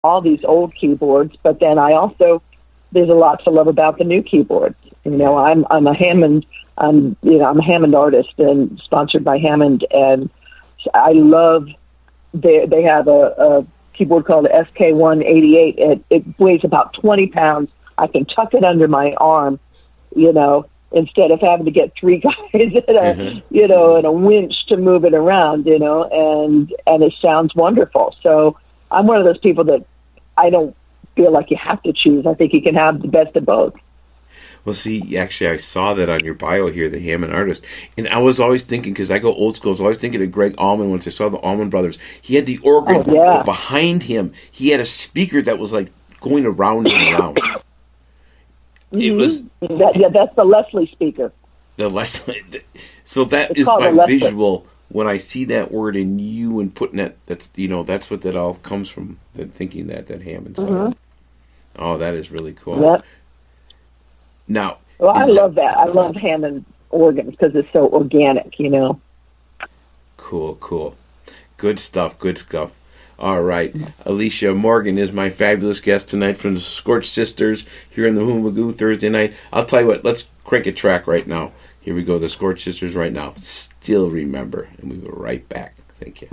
all these old keyboards, but then I also, there's a lot to love about the new keyboards. You know, I'm a Hammond, I'm a Hammond artist and sponsored by Hammond, and I love, they have a keyboard called the SK188. It weighs about 20 pounds. I can tuck it under my arm, you know, instead of having to get three guys and a winch to move it around, you know, and it sounds wonderful. So I'm one of those people that I don't feel like you have to choose. I think you can have the best of both. Well, see, actually, I saw that on your bio here, the Hammond artist. And I was always thinking, because I go old school, I was always thinking of Greg Allman once I saw the Allman Brothers. He had the organ behind him. He had a speaker that was like going around and around. Mm-hmm. It was that's the Leslie speaker. The Leslie. So that it's is my Leslie. visual when I see that word in you and putting that. That's that's what that all comes from. Thinking that Hammond sound. Mm-hmm. Oh, that is really cool. Yep. Now, well, I love that. I love Hammond organs because it's so organic, you know. Cool. Good stuff. All right. Alicia Morgan is my fabulous guest tonight from the Scorch Sisters here in the Hoomagoo Thursday night. I'll tell you what, let's crank a track right now. Here we go, the Scorch Sisters right now. Still Remember. And we'll be right back. Thank you.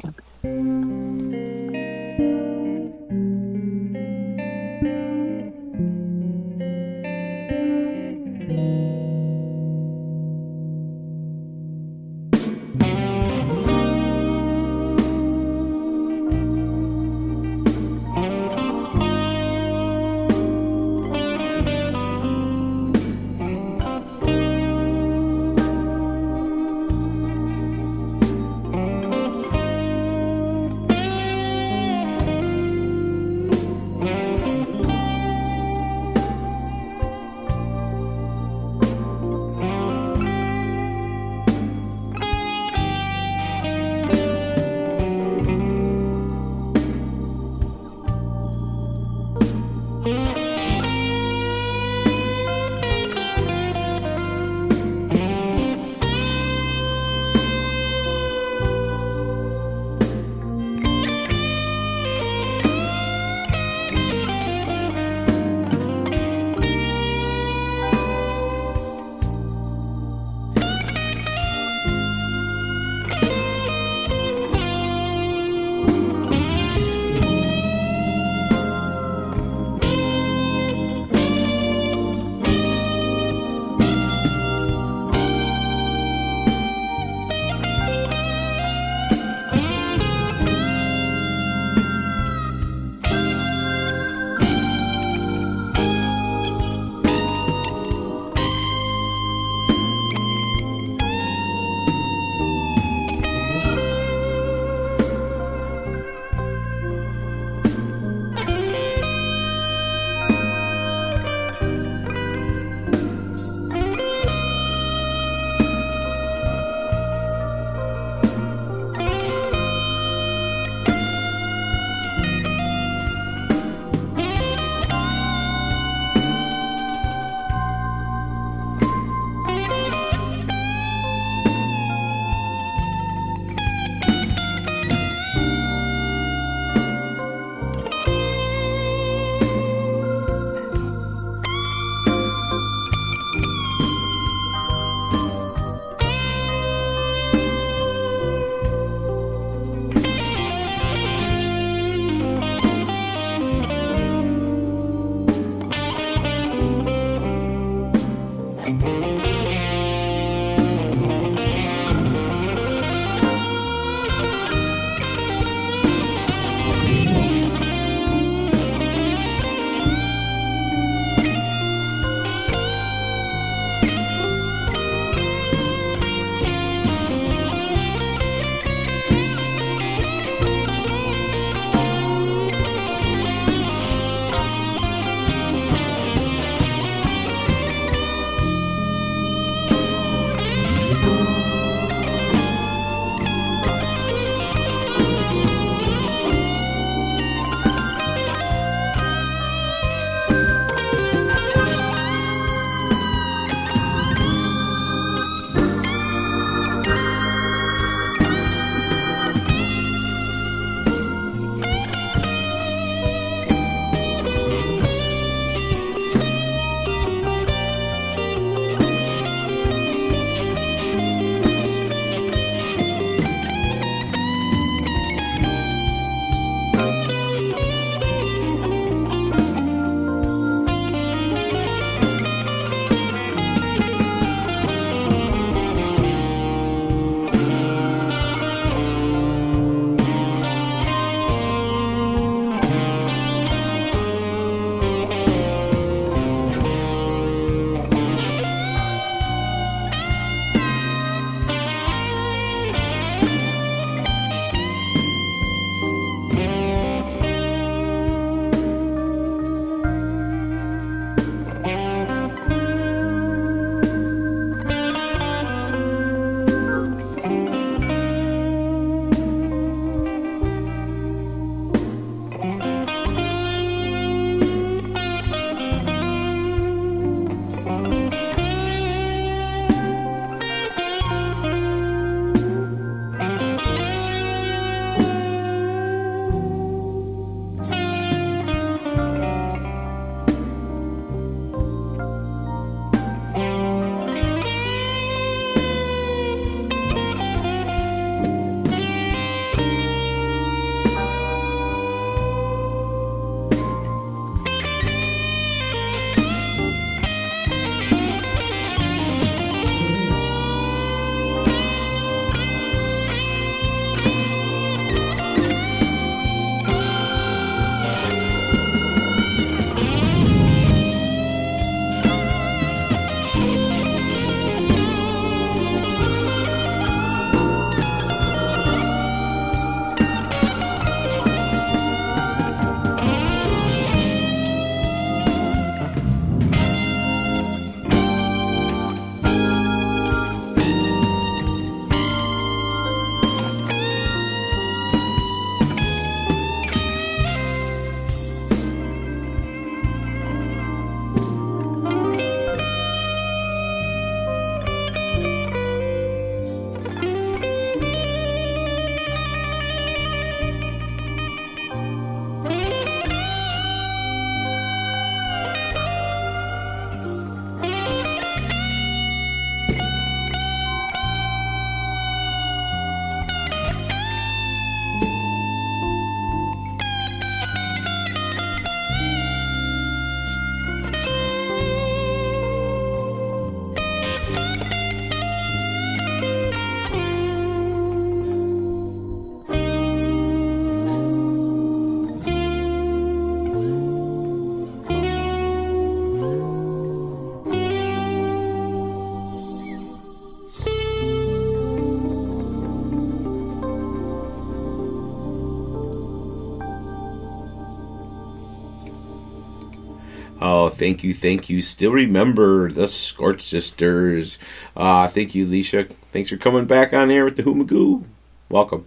Oh, thank you, thank you. Still remember the Scorch Sisters. Thank you, Alicia. Thanks for coming back on air with the Hoomagoo. Welcome.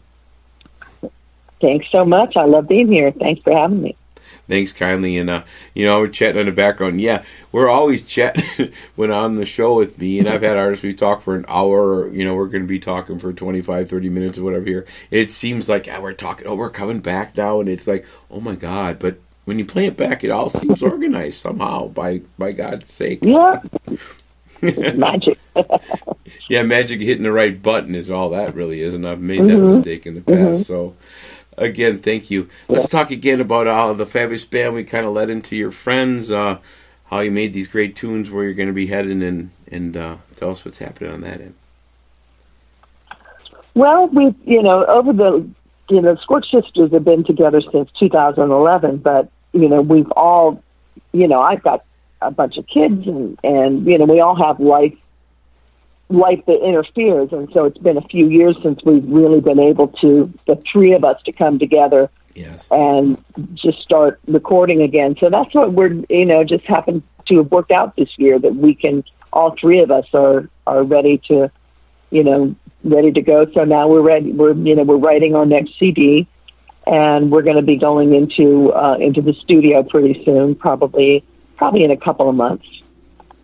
Thanks so much. I love being here. Thanks for having me. Thanks kindly. And, we're chatting in the background. Yeah, we're always chatting when on the show with me. And I've had artists we talk for an hour. Or, we're going to be talking for 25, 30 minutes or whatever here. It seems like we're talking, we're coming back now. And it's like, oh, my God. But when you play it back, it all seems organized somehow, by God's sake. Yeah. Magic. Yeah, magic hitting the right button is all that really is. And I've made that mistake in the past. So, again, thank you. Let's talk again about the fabulous band. We kind of led into your friends, how you made these great tunes, where you're going to be heading, and tell us what's happening on that end. Well, over the, Scorch Sisters have been together since 2011, but, we've all, I've got a bunch of kids, and we all have life that interferes, and so it's been a few years since we've really been able to, the three of us, to come together. Yes. And just start recording again. So that's what we're, just happened to have worked out this year, that we can, all three of us are ready to, ready to go. So now we're ready. We're writing our next CD, and we're going to be going into the studio pretty soon, probably in a couple of months.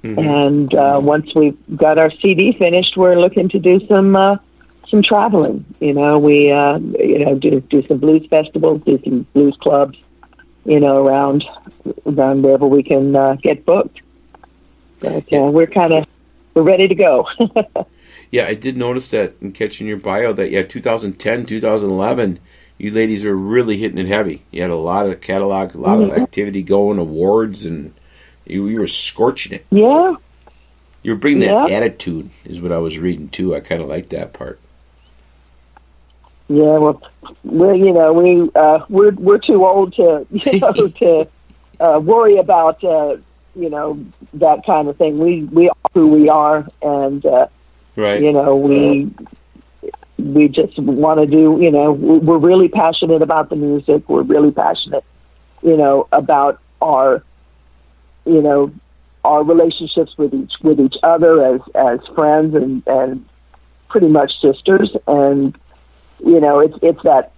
And once we've got our CD finished, we're looking to do some traveling. We do some blues festivals, do some blues clubs, around wherever we can get booked. But we're ready to go. Yeah, I did notice that in catching your bio that 2010, 2011, you ladies were really hitting it heavy. You had a lot of catalog, a lot of activity going, awards, and you were scorching it. Yeah. You were bringing that attitude, is what I was reading too. I kind of like that part. Yeah, well, we're too old to to worry about that kind of thing. We are who we are, and right. We just want to do. We're really passionate about the music. We're really passionate, about our relationships with each other as friends and pretty much sisters. And it's that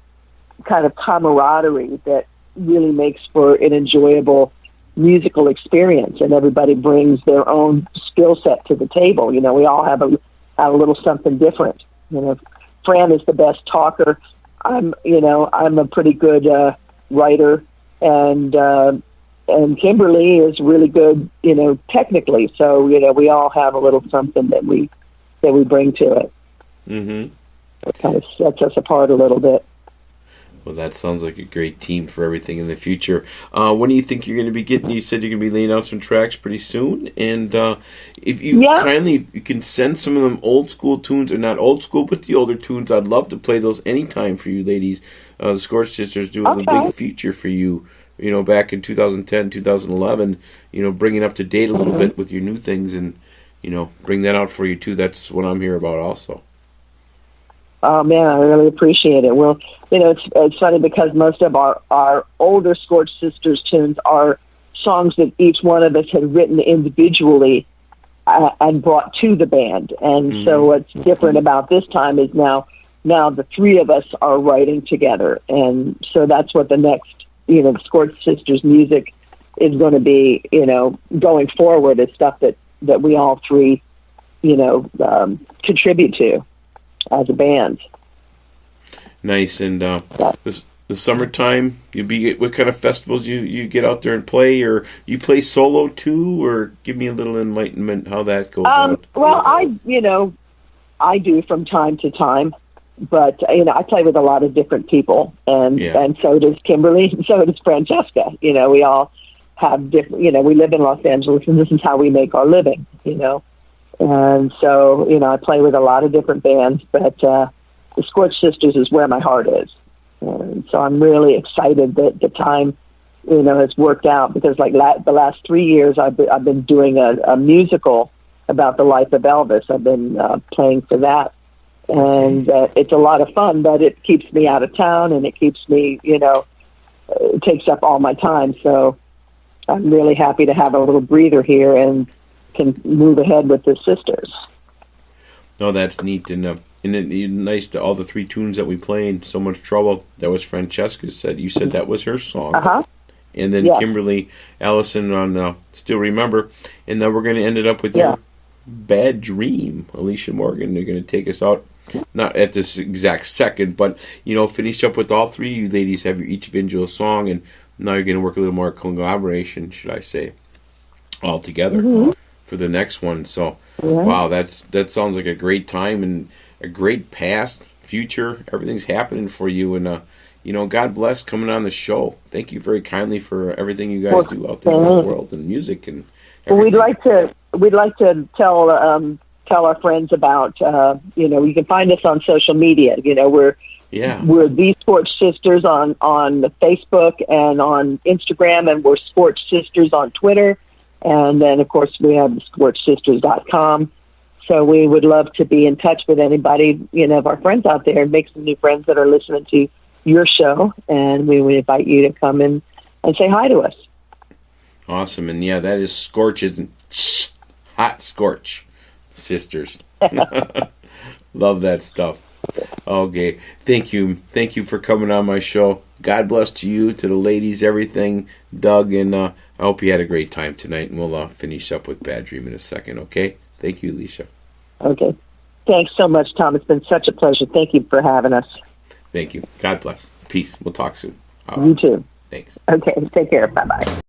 kind of camaraderie that really makes for an enjoyable musical experience, and everybody brings their own skill set to the table. We all have a little something different. Fran is the best talker. I'm a pretty good writer, and Kimberly is really good, technically. So we all have a little something that we bring to it. Mm-hmm. It kind of sets us apart a little bit. Well, that sounds like a great team for everything in the future. When do you think you're going to be getting? You said you're going to be laying out some tracks pretty soon, and if you if you can send some of them old school tunes, or not old school, but the older tunes, I'd love to play those anytime for you ladies. The Scorch Sisters doing a big feature for you. Back in 2010, 2011. Bringing up to date a little bit with your new things, and bring that out for you too. That's what I'm here about, also. Oh man, I really appreciate it. Well, it's funny because most of our older Scorch Sisters tunes are songs that each one of us had written individually and brought to the band. And so what's different about this time is now the three of us are writing together. And so that's what the next, the Scorch Sisters music is going to be, going forward, is stuff that we all three, contribute to as a band. Nice. And the summertime, what kind of festivals you get out there and play, or you play solo too, or give me a little enlightenment how that goes on. Well, I do from time to time, but I play with a lot of different people, and so does Kimberly, and so does Francesca. We all have different. We live in Los Angeles, and this is how we make our living. And so, I play with a lot of different bands, but the Scorch Sisters is where my heart is. And so I'm really excited that the time, has worked out, because the last 3 years I've been doing a musical about the life of Elvis. I've been playing for that. And it's a lot of fun, but it keeps me out of town, and it keeps me, it takes up all my time. So I'm really happy to have a little breather here and can move ahead with the sisters. No, that's neat. And nice to all the 3 tunes that we played. So Much Trouble. That was Francesca said. You said that was her song. Uh-huh. And then Yeah. Kimberly Allison on Still Remember. And then we're going to end it up with your Bad Dream. Alicia Morgan, they're going to take us out. Not at this exact second, but, finish up with all 3 of you ladies have your each individual song. And now you're going to work a little more collaboration, should I say, all together for the next one. So, wow, that sounds like a great time and a great past, future. Everything's happening for you. And, God bless coming on the show. Thank you very kindly for everything you guys do out there for the world and music and everything. We'd like to tell our friends about, you can find us on social media. We're the Scorch Sisters on Facebook and on Instagram, and we're Scorch Sisters on Twitter. And then, of course, we have ScorchSisters.com. So we would love to be in touch with anybody, of our friends out there and make some new friends that are listening to your show. And we would invite you to come in and say hi to us. Awesome. And that is Scorch, isn't Hot Scorch Sisters. Love that stuff. Okay. Thank you. Thank you for coming on my show. God bless to you, to the ladies, everything, Doug, and I hope you had a great time tonight, and we'll finish up with Bad Dream in a second, okay? Thank you, Alicia. Okay. Thanks so much, Tom. It's been such a pleasure. Thank you for having us. Thank you. God bless. Peace. We'll talk soon. You too. Thanks. Okay. Take care. Bye-bye.